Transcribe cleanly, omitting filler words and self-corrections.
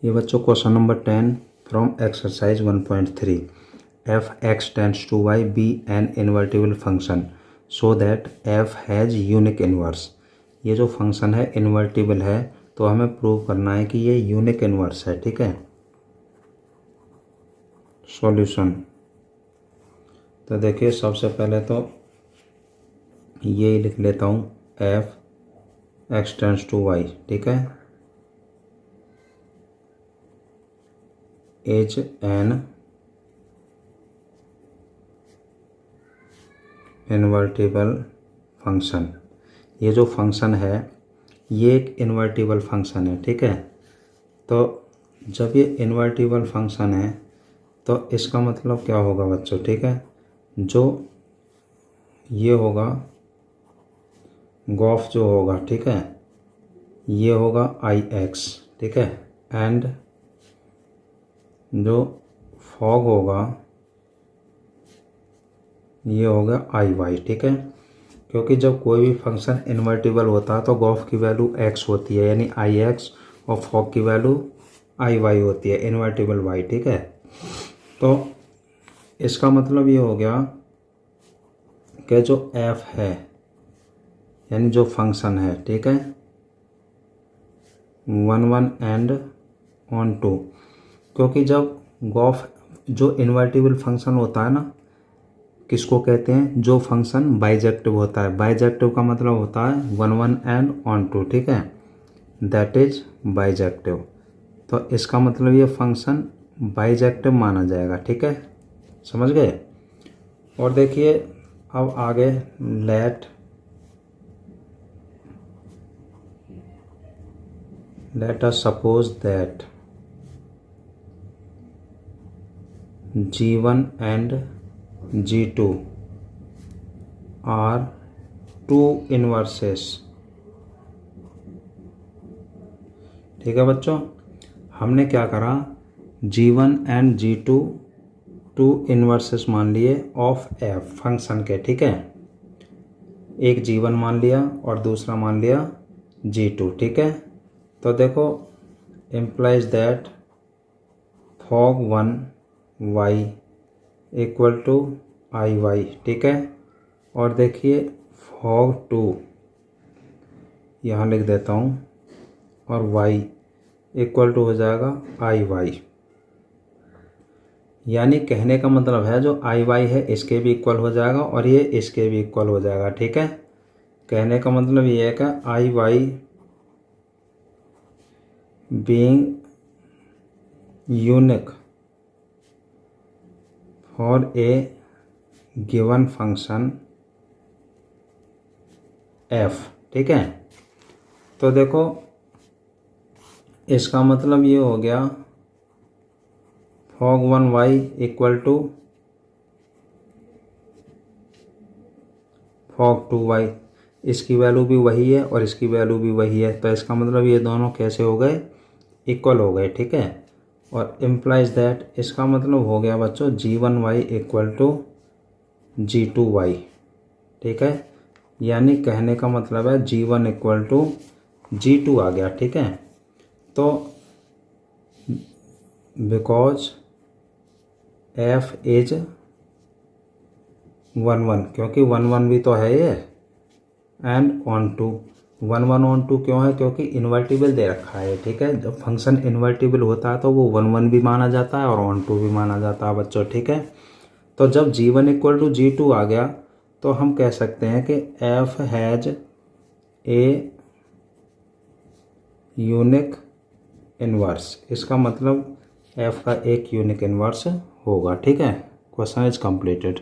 ये बच्चों question number 10 from exercise 1.3 F X tends to Y be an invertible function so that F has unique inverse. ये जो function है invertible है, तो हमें प्रूव करना है कि ये यूनिक इन्वर्स है। ठीक है, सॉल्यूशन। तो देखिए सबसे पहले तो ये लिख लेता हूँ F X tends to Y. ठीक है, एच एन इन्वर्टिबल फंक्शन। ये जो फंक्शन है ये एक इन्वर्टिबल फंक्शन है। ठीक है, तो जब ये इन्वर्टिबल फंक्शन है तो इसका मतलब क्या होगा बच्चों। ठीक है, जो ये होगा गॉफ जो होगा, ठीक है, ये होगा आई एक्स। ठीक है, एंड जो फॉग होगा ये होगा आई वाई। ठीक है, क्योंकि जब कोई भी फंक्शन इन्वर्टिबल होता है तो गॉफ की वैल्यू एक्स होती है यानी आई एक्स, और फॉग की वैल्यू आई वाई होती है, इन्वर्टिबल वाई। ठीक है, तो इसका मतलब ये हो गया कि जो एफ है यानी जो फंक्शन है, ठीक है, 1 एंड ऑन 2, क्योंकि जब गॉफ जो इन्वर्टिबल फंक्शन होता है ना, किसको कहते हैं, जो फंक्शन बाइजेक्टिव होता है। बाइजेक्टिव का मतलब होता है 1 एंड ऑन 2। ठीक है, दैट इज बाइजेक्टिव। तो इसका मतलब ये फंक्शन बाइजेक्टिव माना जाएगा। ठीक है, समझ गए। और देखिए अब आगे let us suppose that G1 and G2 are two inverses। ठीक है बच्चों, हमने क्या करा, G1 and G2 to inverses मान लिए ऑफ एफ फंक्शन के। ठीक है, एक G1 मान लिया और दूसरा मान लिया G2। ठीक है, तो देखो implies that fog 1 Y equal to I Y. ठीक है, और देखिए फॉग 2 यहाँ लिख देता हूँ और वाई इक्वल टू हो जाएगा आई वाई। यानी कहने का मतलब है जो आई वाई है इसके भी इक्वल हो जाएगा और ये इसके भी इक्वल हो जाएगा। ठीक है, कहने का मतलब ये है कि आई Y being unique for a given function f। ठीक है, तो देखो इसका मतलब ये हो गया fog 1 Y equal to fog 2 Y. इसकी वैल्यू भी वही है और इसकी वैल्यू भी वही है, तो इसका मतलब ये दोनों कैसे हो गए, इक्वल हो गए। ठीक है, और इम्प्लाइज दैट इसका मतलब हो गया बच्चों G1 Y equal to G2 Y. ठीक है, यानी कहने का मतलब है G1 इक्वल टू G2 आ गया। ठीक है, तो बिकॉज F इज 1 क्योंकि 1 भी तो है ये, एंड ऑन 2 1 ऑन 2 क्यों है, क्योंकि इन्वर्टिबल दे रखा है। ठीक है, जब फंक्शन इन्वर्टिबल होता है तो वो 1 भी माना जाता है और ऑन 2 भी माना जाता है बच्चों। ठीक है, तो जब G1 इक्वल टू G2 आ गया तो हम कह सकते हैं कि F has a unique inverse. इसका मतलब F का एक यूनिक इन्वर्स होगा। ठीक है, क्वेश्चन इज कंप्लीटेड।